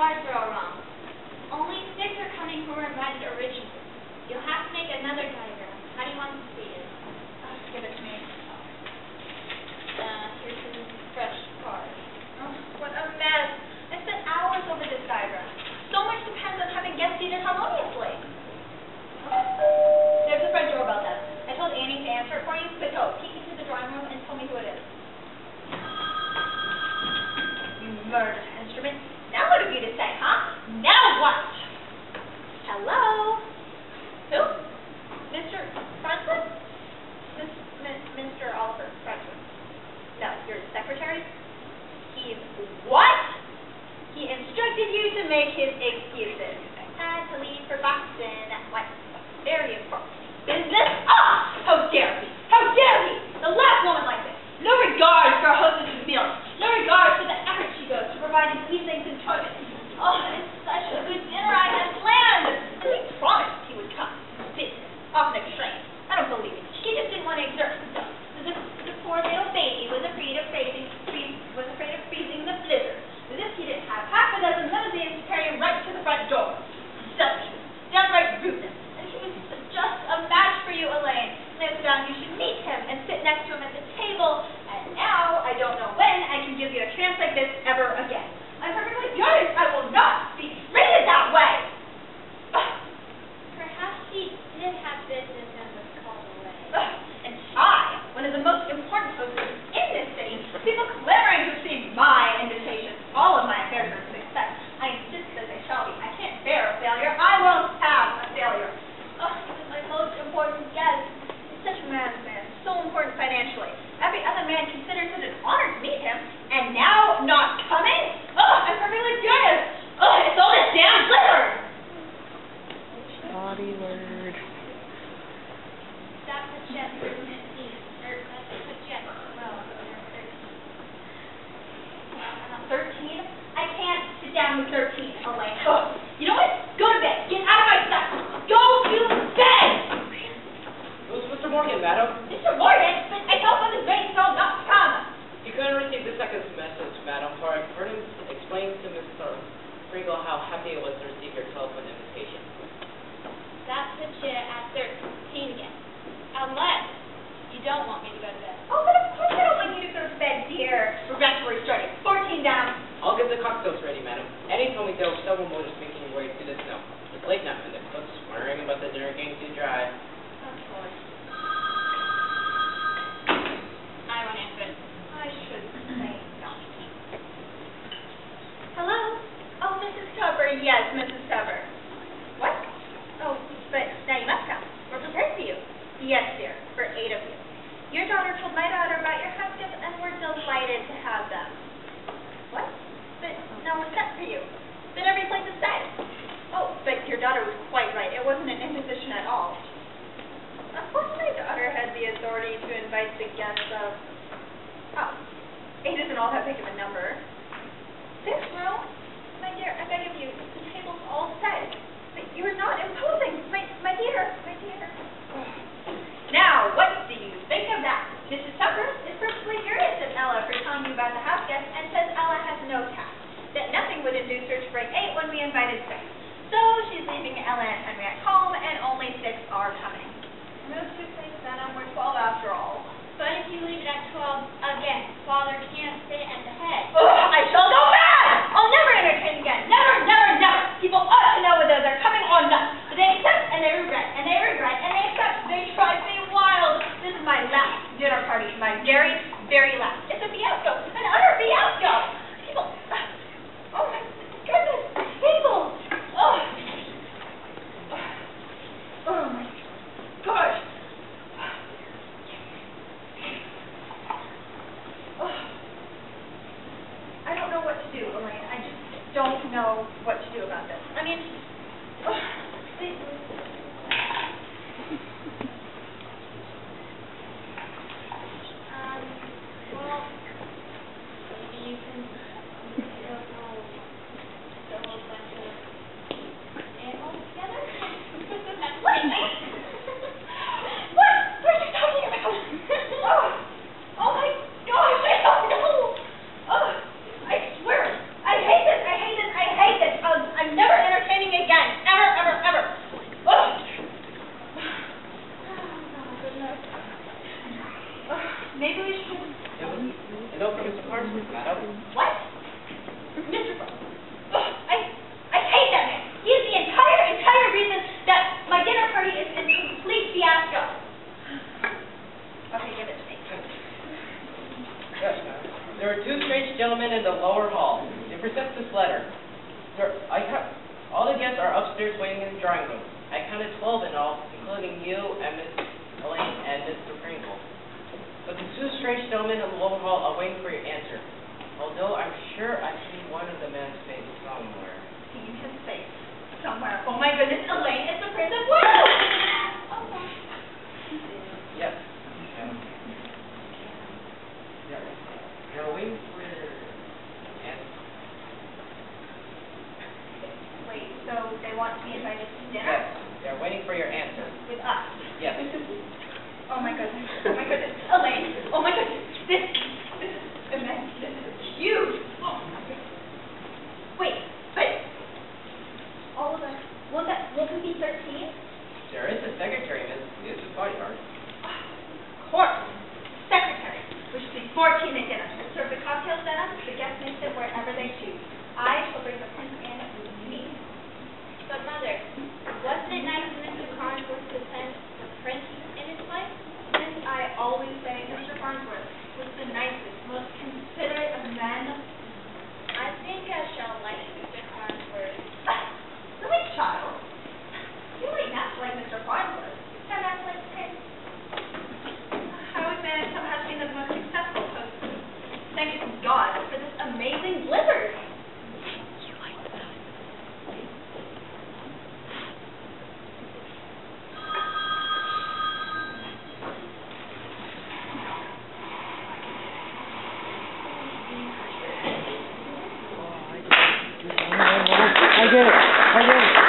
cards are all wrong. Only 6 are coming who were invited originally. You'll have to make another diagram. How do you want to see it? Give it to me. Here's some fresh cards. Oh, what a mess. I spent hours over this diagram. So much depends on having guests seated harmoniously. There's the front doorbell then. I told Annie to answer it for you, but go, peek into the drawing room and tell me who it is. You murdered instrument. Now what have you to say, huh? Now what? Hello? Who? Mr. Franklin? Mr. Oliver Franklin. No, your secretary? He's what? He instructed you to make his excuses. Had to leave for Boston. What? Very important business. Ah! How dare he? How dare he? The last woman like this. No regard for a hostess's meals. No regard for the effort she goes to providing these things in toilet. Oh, it's such a good dinner I had planned. And he promised he would come. Business. Off the train. I don't believe it. He just didn't want to exert himself. The poor little baby was afraid of freezing in the blizzard. As if he didn't have half a dozen limousines to carry him right to the front door. Selfishness. Downright rudeness. And he was just a match for you, Elaine. Liz found you should meet him and sit next to him at the table. And now, I don't know when I can give you a chance like this ever again. I'm perfectly furious. I will not be treated that way. Perhaps he did have business and was called away. And I, one of the most important hostesses in this city, people clamoring to receive my invitation. All of my affairs are a success. I insist that they shall be. I can't bear a failure. I won't have a failure. Oh, this is my most important guest. He's such a man's man, so important financially. Every other man considers it an honor to meet him, and now not coming? Oh, I'm perfectly furious. Oh, it's all this damn blizzard. Naughty word. That's a jet for 15. That's a jet. Well, 13? I can't sit down with 13, Elaine. Oh, you know what? Go to bed. Get out of my sight. Go to bed! Who's Mr. Morgan, madam? Mr. Morgan? But I telephoned his bank and told him not to come. You couldn't receive the second message, madam, for I heard him explain to Mr. Pringle how happy it was to receive your telephone invitation. That puts you at 13 again. Unless you don't want me to go to bed. Oh, but of course I don't want you to go to bed, dear. Regretfully starting. 14 down. I'll get the cocktails ready, madam. Annie told me there were several motors making their way through the snow. It's late now, and the cook's worrying about the dinner getting too dry. Of course. I won't answer it. I should say no. Hello? Oh, Mrs. Tupper. Yes, Mrs. Tupper. What? Oh, but now you must come. We're prepared for you. Yes, dear, for 8 of you. Your daughter told my daughter about your house gifts, and we're delighted to have them. What? But no one sent for you. But every place is set. Oh, but your daughter was quite right. It wasn't an imposition at all. Of course my daughter had the authority to invite the guests of... Oh, 8 isn't all that big of a number. This room? My dear, I beg of you, the table's all set. But you are not imposing. My dear. Now, what do you think of that? Mrs. Tupper is perfectly furious at Ella for telling you about the house guest and says Ella has no tact, that nothing would induce her to bring 8 when we invited 6. So she's leaving Ella and Henry at home, and only 6 are coming. Move to 6, then we're 12 after all. But if you leave it at 12, again, Father can't sit at the head. Ugh, I shall go mad! I'll never entertain again. Never. People ought to know whether they're coming or not. But they accept and they regret, and they regret, and they accept. They drive me wild. This is my last dinner party. My very, very last. It's a fiasco. An utter fiasco. People. Oh my goodness. People. Oh. Oh my gosh. I don't know what to do, Elaine. I just don't know what to do about this. I mean, Well, maybe you can fill a bunch of animals together? What? What are you talking about? Oh my gosh, I don't know. Oh, I swear, I hate this. upstairs waiting in the drawing room. I counted 12 in all, including you and Miss Elaine and Mr. Pringle. But the two strange gentlemen in the lower hall are waiting for your answer. Although I'm sure I've seen one of the men's face somewhere. Seen his face somewhere. Oh my goodness, Elaine, it's the Prince of Wales! Yes. They're waiting for your answer. Wait, so they want to be invited to dinner? Yes, they're waiting for your answer. With us? Yes. Oh my goodness. Oh my goodness. Elaine. Oh my goodness. This is immense. This is huge. Oh my goodness. Wait, but all of us, won't we be 13? There is a secretary, Mrs. Bodyguard. Of course. Secretary. We should be 14 at dinner. We'll serve the cocktails then up. The guests may sit wherever they choose. I shall bring the prince in with me. But Mother, wasn't it nice of Mr. Farnsworth to send the prince in his place? As I always say, Mr. Farnsworth was the nicest, most considerate of men. I think I shall like Mr. Farnsworth. Really, child? You ain't act like Mr. Farnsworth. Don't act like Prince. I always managed somehow to be the most successful hostess. Thank God for this amazing blizzard. You like that? I get it.